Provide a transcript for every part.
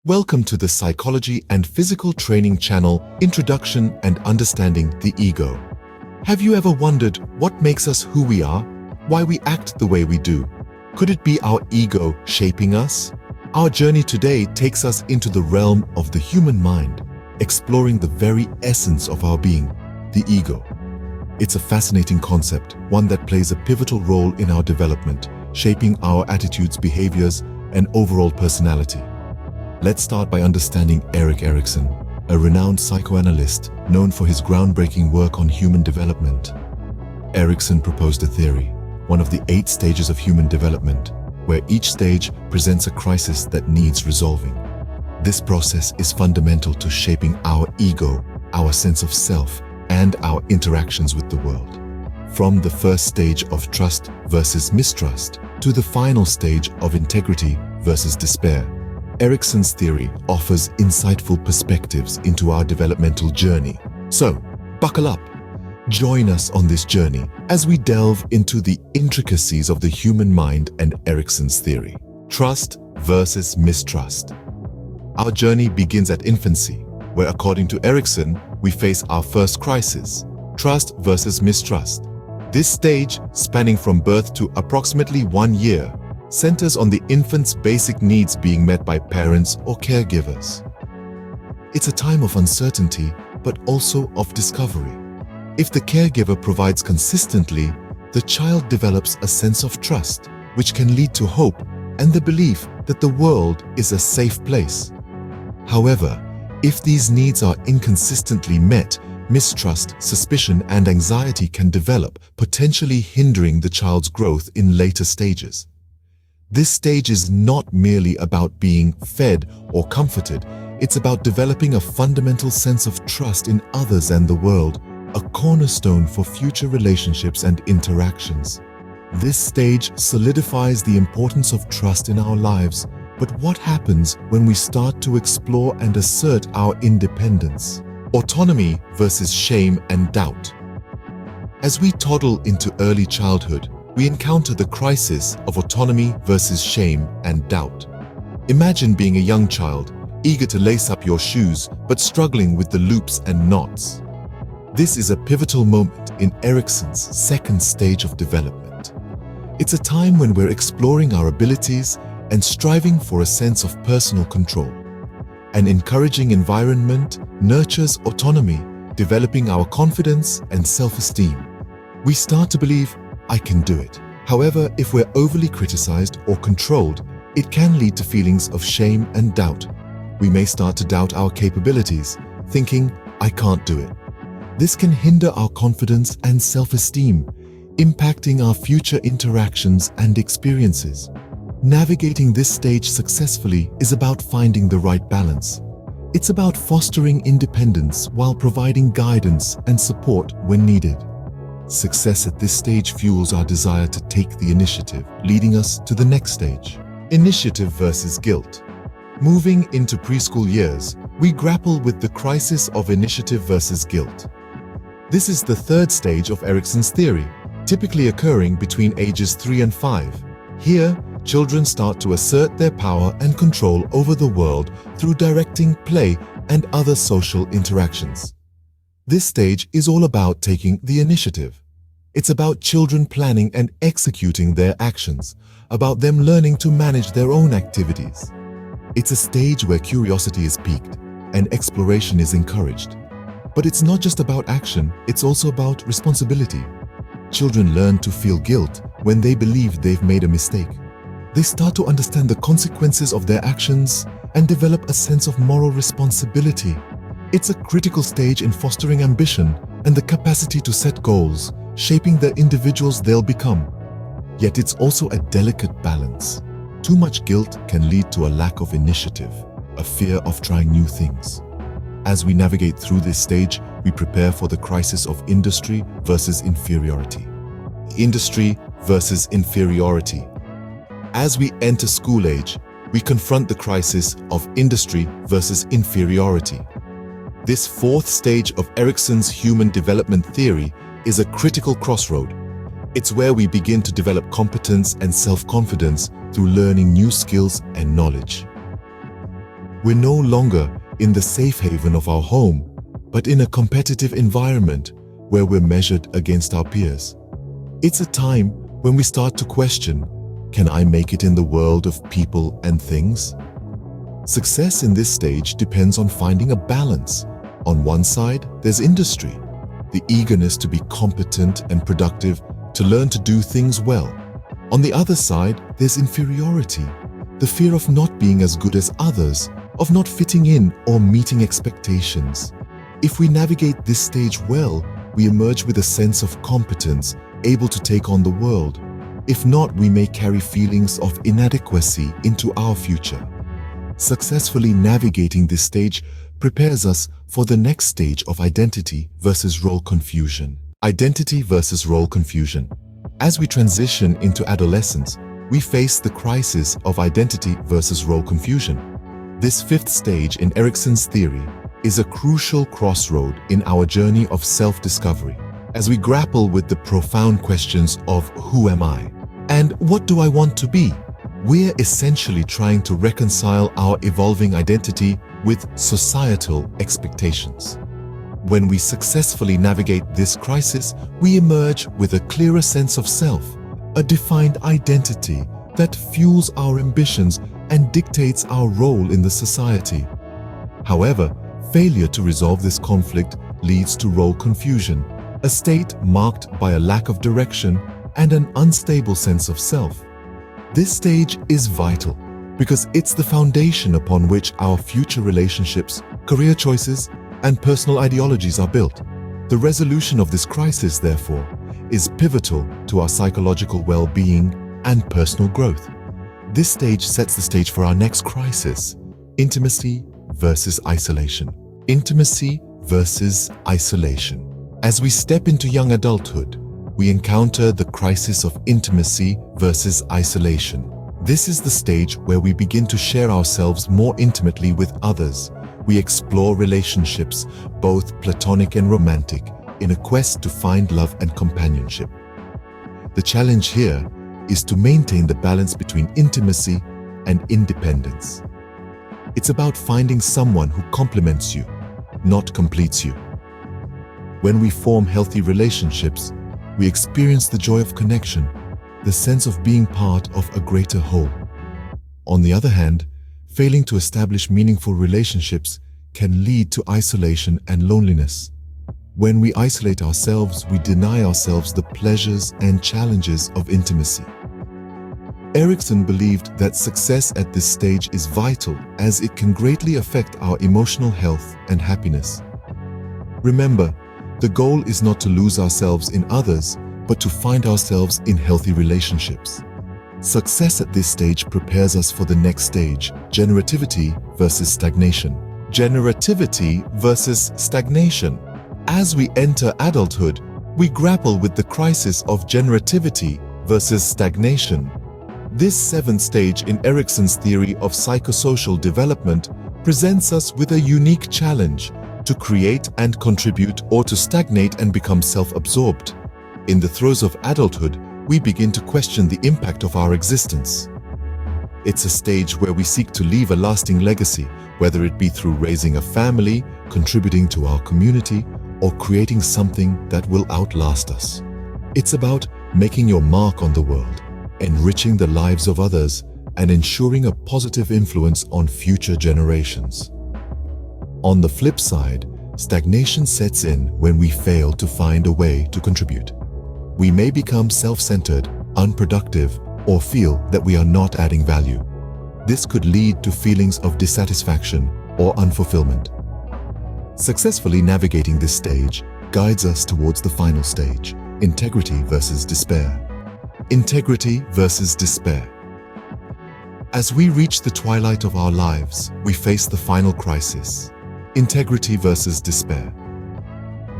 Welcome to the Psychology and Physical Training channel, Introduction and Understanding the Ego. Have you ever wondered what makes us who we are? Why we act the way we do? Could it be our ego shaping us? Our journey today takes us into the realm of the human mind, exploring the very essence of our being, the ego. It's a fascinating concept, one that plays a pivotal role in our development, shaping our attitudes, behaviors, and overall personality. Let's start by understanding Erik Erickson, a renowned psychoanalyst known for his groundbreaking work on human development. Erickson proposed a theory, one of the 8 stages of human development, where each stage presents a crisis that needs resolving. This process is fundamental to shaping our ego, our sense of self, and our interactions with the world. From the first stage of trust versus mistrust to the final stage of integrity versus despair, Erickson's theory offers insightful perspectives into our developmental journey. So, buckle up. Join us on this journey as we delve into the intricacies of the human mind and Erickson's theory. Trust versus mistrust. Our journey begins at infancy, where according to Erickson, we face our first crisis, trust versus mistrust. This stage, spanning from birth to approximately 1 year, centers on the infant's basic needs being met by parents or caregivers. It's a time of uncertainty, but also of discovery. If the caregiver provides consistently, the child develops a sense of trust, which can lead to hope and the belief that the world is a safe place. However, if these needs are inconsistently met, mistrust, suspicion, and anxiety can develop, potentially hindering the child's growth in later stages. This stage is not merely about being fed or comforted, it's about developing a fundamental sense of trust in others and the world, a cornerstone for future relationships and interactions. This stage solidifies the importance of trust in our lives, but what happens when we start to explore and assert our independence? Autonomy versus shame and doubt. As we toddle into early childhood, we encounter the crisis of autonomy versus shame and doubt. Imagine being a young child, eager to lace up your shoes, but struggling with the loops and knots. This is a pivotal moment in Erickson's second stage of development. It's a time when we're exploring our abilities and striving for a sense of personal control. An encouraging environment nurtures autonomy, developing our confidence and self-esteem. We start to believe, I can do it. However, if we're overly criticized or controlled, it can lead to feelings of shame and doubt. We may start to doubt our capabilities, thinking, I can't do it. This can hinder our confidence and self-esteem, impacting our future interactions and experiences. Navigating this stage successfully is about finding the right balance. It's about fostering independence while providing guidance and support when needed. Success at this stage fuels our desire to take the initiative, leading us to the next stage. Initiative versus guilt. Moving into preschool years, we grapple with the crisis of initiative versus guilt. This is the third stage of Erickson's theory, typically occurring between ages 3 and 5. Here, children start to assert their power and control over the world through directing play and other social interactions. This stage is all about taking the initiative. It's about children planning and executing their actions, about them learning to manage their own activities. It's a stage where curiosity is piqued and exploration is encouraged. But it's not just about action, it's also about responsibility. Children learn to feel guilt when they believe they've made a mistake. They start to understand the consequences of their actions and develop a sense of moral responsibility. It's a critical stage in fostering ambition and the capacity to set goals, shaping the individuals they'll become. Yet it's also a delicate balance. Too much guilt can lead to a lack of initiative, a fear of trying new things. As we navigate through this stage, we prepare for the crisis of industry versus inferiority. Industry versus inferiority. As we enter school age, we confront the crisis of industry versus inferiority. This fourth stage of Erickson's human development theory is a critical crossroad. It's where we begin to develop competence and self-confidence through learning new skills and knowledge. We're no longer in the safe haven of our home, but in a competitive environment where we're measured against our peers. It's a time when we start to question, can I make it in the world of people and things? Success in this stage depends on finding a balance. On one side, there's industry, the eagerness to be competent and productive, to learn to do things well. On the other side, there's inferiority, the fear of not being as good as others, of not fitting in or meeting expectations. If we navigate this stage well, we emerge with a sense of competence, able to take on the world. If not, we may carry feelings of inadequacy into our future. Successfully navigating this stage prepares us for the next stage of identity versus role confusion. Identity versus role confusion. As we transition into adolescence, we face the crisis of identity versus role confusion. This fifth stage in Erickson's theory is a crucial crossroad in our journey of self-discovery, as we grapple with the profound questions of who am I and what do I want to be? We're essentially trying to reconcile our evolving identity with societal expectations. When we successfully navigate this crisis, we emerge with a clearer sense of self, a defined identity that fuels our ambitions and dictates our role in the society. However, failure to resolve this conflict leads to role confusion, a state marked by a lack of direction and an unstable sense of self. This stage is vital because it's the foundation upon which our future relationships, career choices, and personal ideologies are built. The resolution of this crisis, therefore, is pivotal to our psychological well-being and personal growth. This stage sets the stage for our next crisis: intimacy versus isolation. Intimacy versus isolation. As we step into young adulthood, we encounter the crisis of intimacy versus isolation. This is the stage where we begin to share ourselves more intimately with others. We explore relationships, both platonic and romantic, in a quest to find love and companionship. The challenge here is to maintain the balance between intimacy and independence. It's about finding someone who complements you, not completes you. When we form healthy relationships, we experience the joy of connection, the sense of being part of a greater whole. On the other hand, failing to establish meaningful relationships can lead to isolation and loneliness. When we isolate ourselves, we deny ourselves the pleasures and challenges of intimacy. Erickson believed that success at this stage is vital, as it can greatly affect our emotional health and happiness. Remember, the goal is not to lose ourselves in others, but to find ourselves in healthy relationships. Success at this stage prepares us for the next stage: generativity versus stagnation. Generativity versus stagnation. As we enter adulthood, we grapple with the crisis of generativity versus stagnation. This seventh stage in Erickson's theory of psychosocial development presents us with a unique challenge: to create and contribute, or to stagnate and become self-absorbed. In the throes of adulthood, we begin to question the impact of our existence. It's a stage where we seek to leave a lasting legacy, whether it be through raising a family, contributing to our community, or creating something that will outlast us. It's about making your mark on the world, enriching the lives of others, and ensuring a positive influence on future generations. On the flip side, stagnation sets in when we fail to find a way to contribute. We may become self-centered, unproductive, or feel that we are not adding value. This could lead to feelings of dissatisfaction or unfulfillment. Successfully navigating this stage guides us towards the final stage: integrity versus despair. Integrity versus despair. As we reach the twilight of our lives, we face the final crisis: integrity versus despair.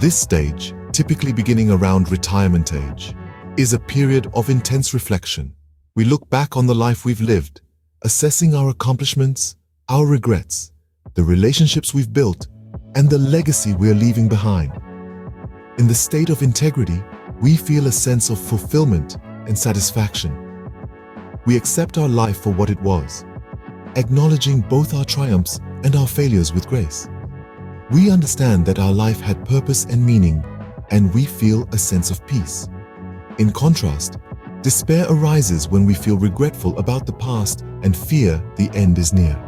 This stage, typically beginning around retirement age, is a period of intense reflection. We look back on the life we've lived, assessing our accomplishments, our regrets, the relationships we've built, and the legacy we're leaving behind. In the state of integrity, we feel a sense of fulfillment and satisfaction. We accept our life for what it was, acknowledging both our triumphs and our failures with grace. We understand that our life had purpose and meaning, and we feel a sense of peace. In contrast, despair arises when we feel regretful about the past and fear the end is near.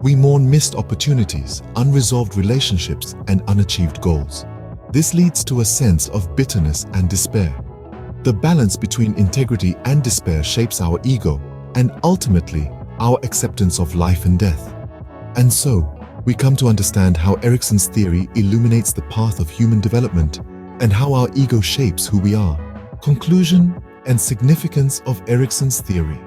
We mourn missed opportunities, unresolved relationships, and unachieved goals. This leads to a sense of bitterness and despair. The balance between integrity and despair shapes our ego and ultimately our acceptance of life and death. And so, we come to understand how Erickson's theory illuminates the path of human development and how our ego shapes who we are. Conclusion and significance of Erickson's theory.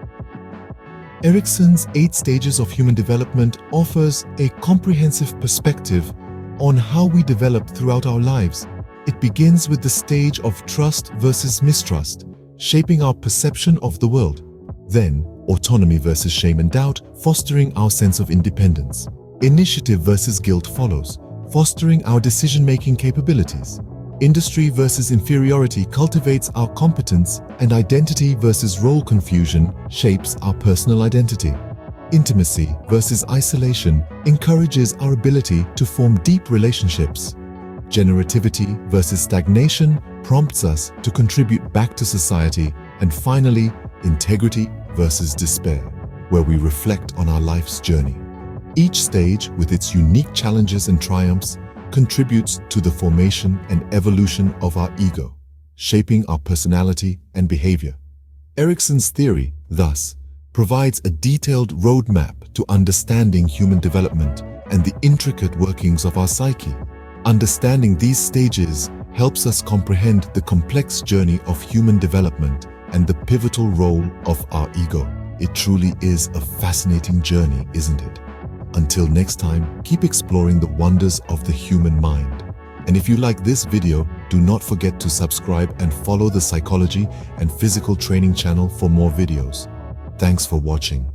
Erickson's 8 stages of human development offers a comprehensive perspective on how we develop throughout our lives. It begins with the stage of trust versus mistrust, shaping our perception of the world. Then, autonomy versus shame and doubt, fostering our sense of independence. Initiative versus guilt follows, fostering our decision-making capabilities. Industry versus inferiority cultivates our competence, and identity versus role confusion shapes our personal identity. Intimacy versus isolation encourages our ability to form deep relationships. Generativity versus stagnation prompts us to contribute back to society. And finally, integrity versus despair, where we reflect on our life's journey. Each stage, with its unique challenges and triumphs, contributes to the formation and evolution of our ego, shaping our personality and behavior. Erickson's theory, thus, provides a detailed roadmap to understanding human development and the intricate workings of our psyche. Understanding these stages helps us comprehend the complex journey of human development and the pivotal role of our ego. It truly is a fascinating journey, isn't it? Until next time, keep exploring the wonders of the human mind. And if you like this video, do not forget to subscribe and follow the Psychology and Physical Training channel for more videos. Thanks for watching.